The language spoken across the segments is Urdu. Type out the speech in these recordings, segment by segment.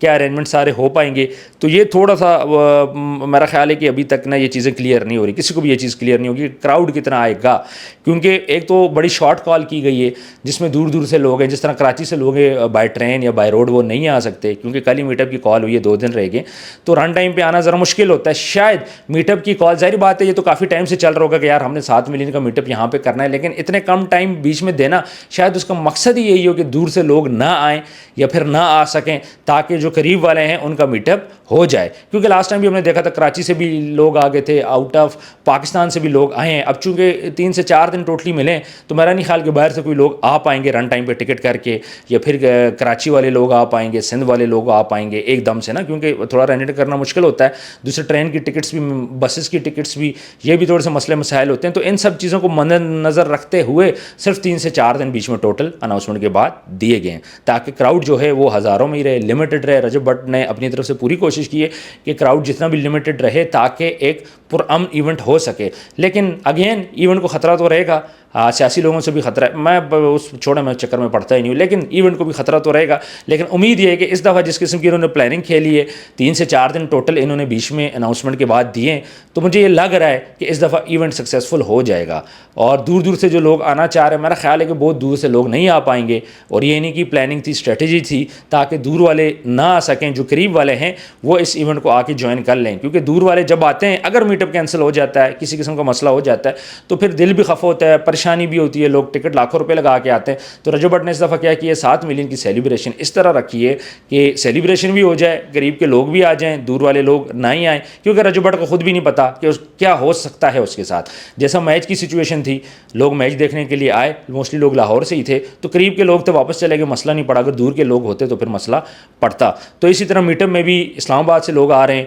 کیا ارینجمنٹ سارے ہو پائیں گے. تو یہ تھوڑا سا میرا خیال ہے کہ ابھی تک نا یہ چیزیں کلیئر نہیں ہو رہی, کسی کو بھی یہ چیز کلیئر نہیں ہوگی کراؤڈ کتنا آئے گا, کیونکہ ایک تو بڑی شارٹ کال کی گئی ہے جس میں دور دور سے لوگ ہیں, جس طرح کراچی سے لوگ ہیں بائی ٹرین یا بائی روڈ وہ نہیں آ سکتے کیونکہ کل ہی میٹ اپ کی کال ہوئی ہے, 2 دن رہ گئے, تو رن ٹائم پہ آنا ذرا مشکل ہوتا ہے. شاید میٹ اپ کی کال, ظاہر بات ہے یہ تو کافی ٹائم سے چل رہا ہوگا کہ یار ہم نے 7 ملین کا میٹ اپ یہاں پہ کرنا ہے, لیکن اتنے کم ٹائم بیچ میں دینا شاید اس کا مقصد ہی یہی ہو کہ دور سے لوگ نہ آئیں یا پھر نہ آ سکیں, تاکہ جو قریب والے ہیں ان کا میٹ اپ ہو جائے. کیونکہ لاسٹ ٹائم بھی ہم نے دیکھا تھا کراچی سے بھی لوگ آ گئے تھے, آؤٹ آف پاکستان سے بھی لوگ آئے ہیں. اب چونکہ 3 سے 4 دن ٹوٹلی ملیں تو میرا نہیں خیال کہ باہر سے کوئی لوگ آ پائیں گے رن ٹائم پہ ٹکٹ کر کے, یا پھر کراچی والے لوگ آ پائیں گے, سندھ والے لوگ آ پائیں گے ایک دم سے نا, کیونکہ تھوڑا رینٹ کرنا مشکل ہوتا ہے. دوسرے ٹرین کی ٹکٹس بھی, بسز کی ٹکٹس بھی, یہ بھی تھوڑے سے مسئلے مسائل ہوتے ہیں. تو ان سب چیزوں کو مد نظر رکھتے ہوئے صرف 3 سے 4 دن بیچ میں ٹوٹل اناؤنسمنٹ کے بعد دیے گئے ہیں, تاکہ کراؤڈ جو ہے وہ ہزاروں میں ہی رہے, لمیٹڈ رہے. رجب بٹ نے اپنی طرف سے پوری کوشش کی ہے کہ کراؤڈ جتنا بھی لمیٹڈ رہے تاکہ ایک پرامن ایونٹ ہو سکے. لیکن اگین ایونٹ کو خطرہ تو رہے گا, سیاسی لوگوں سے بھی خطرہ ہے, میں اس چھوڑے میں چکر میں پڑتا ہی نہیں ہوں, لیکن ایونٹ کو بھی خطرہ تو رہے گا. لیکن امید یہ ہے کہ اس دفعہ جس قسم کی انہوں نے پلاننگ کھیلی ہے, 3 سے 4 دن ٹوٹل انہوں نے بیچ میں اناؤنسمنٹ کے بعد دیے ہیں, تو مجھے یہ لگ رہا ہے کہ اس دفعہ ایونٹ سکسیزفل ہو جائے گا. اور دور دور سے جو لوگ آنا چاہ رہے ہیں, میرا خیال ہے کہ بہت دور سے لوگ نہیں آ پائیں گے, اور یہ نہیں کی پلاننگ تھی, اسٹریٹجی تھی تاکہ دور والے نہ آ سکیں, جو قریب والے ہیں وہ اس ایونٹ کو آ کے جوائن کر لیں. کیونکہ دور والے جب آتے ہیں, اگر میٹ اپ کینسل ہو جاتا ہے, کسی قسم کا مسئلہ ہو جاتا ہے, تو پھر دل بھی خفا ہوتا ہے, پریشانی بھی ہوتی ہے, لوگ ٹکٹ لاکھوں روپے لگا کے آتے ہیں. تو رجب بٹ نے اس دفعہ کیا کہ 7 ملین کی سیلیبریشن اس طرح رکھی ہے کہ سیلیبریشن بھی ہو جائے, قریب کے لوگ بھی آ جائیں, دور والے لوگ نہ ہی آئیں, کیونکہ رجب بٹ کو خود بھی نہیں پتا کہ کیا ہو سکتا ہے اس کے ساتھ. جیسا میچ کی سچویشن تھی, لوگ میچ دیکھنے کے لیے آئے, موسٹلی لوگ لاہور سے ہی تھے, تو قریب کے لوگ تو واپس چلے گئے, مسئلہ نہیں پڑا. اگر دور کے لوگ ہوتے تو پھر مسئلہ پڑتا. تو اسی طرح میٹ اپ میں بھی اسلام آباد سے لوگ آ رہے ہیں,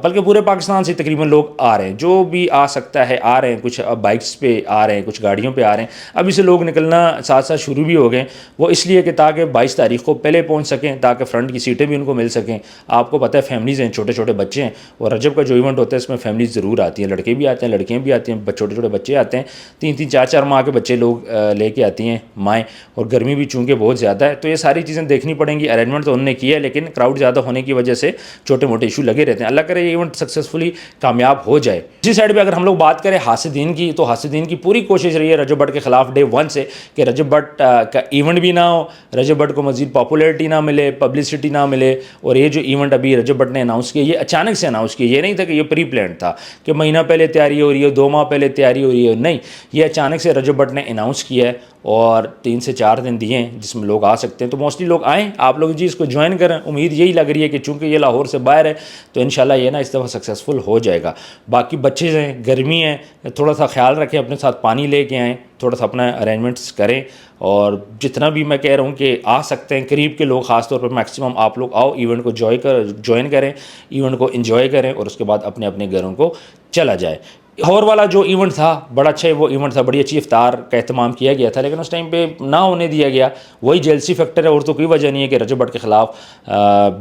بلکہ پورے پاکستان سے تقریباً لوگ آ رہے ہیں, جو بھی آ سکتا ہے آ رہے ہیں. کچھ بائکس پہ آ رہے ہیں, کچھ گاڑیوں پہ آ رہے ہیں. ابھی سے لوگ نکلنا ساتھ ساتھ شروع بھی ہو گئے, وہ اس لیے کہ تاکہ 22 تاریخ کو پہلے پہنچ سکیں, تاکہ فرنٹ کی سیٹیں بھی ان کو مل سکیں. آپ کو پتہ ہے فیملیز ہیں, چھوٹے چھوٹے بچے ہیں, اور رجب کا جو ایونٹ ہوتا ہے اس میں فیملیز ضرور آتی ہیں, لڑکے بھی آتے ہیں, لڑکیاں بھی آتی ہیں, چھوٹے چھوٹے بچے آتے ہیں, 3 4 ماہ کے بچے لوگ لے کے آتی ہیں مائیں. اور گرمی بھی چونکہ بہت زیادہ ہے, تو یہ ساری چیزیں دیکھنی پڑیں گی. ارینجمنٹ تو انہوں نے کیا ہے, لیکن کراؤڈ زیادہ ہونے کی وجہ سے چھوٹے موٹے ایشو لگے رہتے ہیں. اللہ کرے یہ ایونٹ سکسیزفلی کامیاب ہو جائے. اسی سائڈ پہ اگر ہم لوگ بات کریں حاسدین کی, تو حاسدین کی پوری کوشش رہی ہے رجب بٹ کے خلاف ڈے 1 سے کہ رجب بٹ کا ایونٹ بھی نہ ہو, رجب بٹ کو مزید پاپولیرٹی نہ ملے, پبلسٹی نہ ملے. اور یہ جو ایونٹ ابھی رجب بٹ نے اناؤنس کیا, یہ اچانک سے اناؤنس کیا, یہ نہیں تھا کہ یہ پری پلانڈ تھا کہ مہینہ پہلے تیاری ہو رہی ہے, 2 ماہ پہلے تیاری ہو رہی ہے, نہیں, یہ اچانک سے رجب بٹ نے اناؤنس کیا ہے. اور 3 سے 4 دن دیے ہیں جس میں لوگ آ سکتے ہیں. تو موسٹلی لوگ آئیں, آپ لوگ جی اس کو جوائن کریں. امید یہی لگ رہی ہے کہ چونکہ یہ لاہور سے باہر ہے تو انشاءاللہ یہ نا اس دفعہ سکسیزفل ہو جائے گا. باقی بچے ہیں, گرمی ہے, تھوڑا سا خیال رکھیں, اپنے ساتھ پانی لے کے آئیں, تھوڑا سا اپنا ارینجمنٹس کریں. اور جتنا بھی میں کہہ رہا ہوں کہ آ سکتے ہیں قریب کے لوگ, خاص طور پر میکسیمم آپ لوگ آؤ, ایونٹ کو جوائن کریں, ایونٹ کو انجوائے کریں, اور اس کے بعد اپنے اپنے گھروں کو چلا جائے. لاہور والا جو ایونٹ تھا بڑا اچھا وہ ایونٹ تھا, بڑی اچھی افطار کا اہتمام کیا گیا تھا, لیکن اس ٹائم پہ نہ ہونے دیا گیا. وہی جیلسی فیکٹر ہے, اور تو کوئی وجہ نہیں ہے کہ رجب بٹ کے خلاف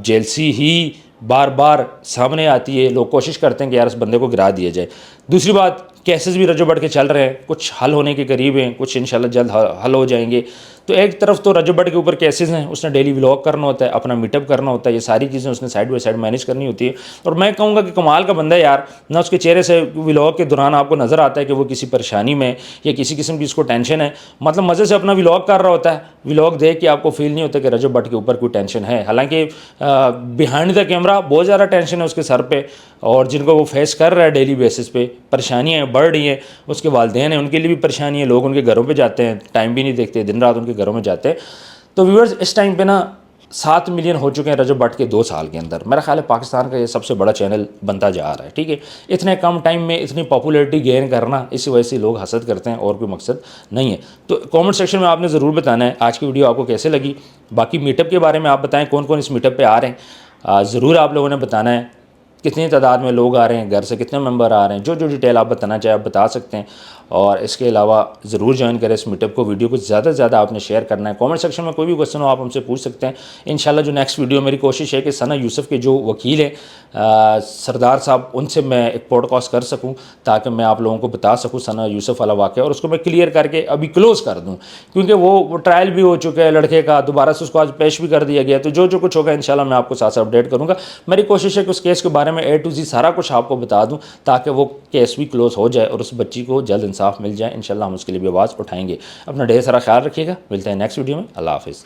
جیلسی ہی بار بار سامنے آتی ہے. لوگ کوشش کرتے ہیں کہ یار اس بندے کو گرا دیا جائے. دوسری بات, کیسز بھی رجب بٹ کے چل رہے ہیں, کچھ حل ہونے کے قریب ہیں, کچھ انشاءاللہ جلد حل ہو جائیں گے. تو ایک طرف تو رجب بٹ کے اوپر کیسز ہیں, اس نے ڈیلی ولاگ کرنا ہوتا ہے, اپنا میٹ اپ کرنا ہوتا ہے, یہ ساری چیزیں اس نے سائڈ بائی سائڈ مینیج کرنی ہوتی ہے. اور میں کہوں گا کہ کمال کا بندہ ہے یار, نہ اس کے چہرے سے ولاگ کے دوران آپ کو نظر آتا ہے کہ وہ کسی پریشانی میں یا کسی قسم کی اس کو ٹینشن ہے. مطلب مزے سے اپنا ولاگ کر رہا ہوتا ہے, ولاگ دیکھ کے آپ کو فیل نہیں ہوتا کہ رجب بٹ کے اوپر کوئی ٹینشن ہے. حالانکہ بیہائنڈ دا کیمرہ بہت زیادہ ٹینشن ہے اس کے سر پہ, اور جن کو وہ فیس کر رہا ہے ڈیلی بیسس پہ, پریشانیاں بڑھ رہی ہیں. اس کے والدین ہیں, ان کے لیے بھی پریشانی ہے, لوگ ان کے گھروں پہ جاتے ہیں, ٹائم بھی نہیں دیکھتے, دن رات ان کے گھروں میں جاتے ہیں. تو ویورز اس ٹائم پہ نا 7 ملین ہو چکے ہیں رجب بٹ کے 2 سال کے اندر. میرا خیال ہے پاکستان کا یہ سب سے بڑا چینل بنتا جا رہا ہے. ٹھیک ہے, اتنے کم ٹائم میں اتنی پاپولیرٹی گین کرنا, اسی وجہ سے لوگ حسد کرتے ہیں, اور کوئی مقصد نہیں ہے. تو کامنٹ سیکشن میں آپ نے ضرور بتانا ہے آج کی ویڈیو آپ کو کیسے لگی. باقی میٹ اپ کے بارے میں آپ بتائیں کون کون اس میٹ اپ پہ آ رہے ہیں, ضرور آپ لوگوں نے بتانا ہے. کتنی تعداد میں لوگ آ رہے ہیں, گھر سے کتنے ممبر آ رہے ہیں, جو ڈیٹیل آپ بتانا چاہیں آپ بتا سکتے ہیں. اور اس کے علاوہ ضرور جوائن کریں اس میٹ اپ کو. ویڈیو کو زیادہ سے زیادہ آپ نے شیئر کرنا ہے. کامنٹ سیکشن میں کوئی بھی کوشچن ہو آپ ہم سے پوچھ سکتے ہیں. انشاءاللہ جو نیکسٹ ویڈیو میری کوشش ہے کہ ثنا یوسف کے جو وکیل ہیں سردار صاحب, ان سے میں ایک پوڈ کاسٹ کر سکوں تاکہ میں آپ لوگوں کو بتا سکوں ثنا یوسف والا واقعہ, اور اس کو میں کلیئر کر کے ابھی کلوز کر دوں, کیونکہ وہ ٹرائل بھی ہو چکا ہے لڑکے کا, دوبارہ سے اس کو آج پیش بھی کر دیا گیا. تو جو کچھ ہوگا انشاءاللہ میں آپ کو ساتھ اپڈیٹ کروں گا. میری کوشش ہے کہ اس کیس کے بارے میں A to Z سارا کچھ آپ کو بتا دوں تاکہ وہ کیس بھی کلوز ہو جائے اور اس بچی کو جلد انصاف مل جائے. انشاءاللہ ہم اس کے لیے بھی آواز اٹھائیں گے. اپنا ڈھیر سارا خیال رکھیے گا. ملتے ہیں نیکسٹ ویڈیو میں. اللہ حافظ.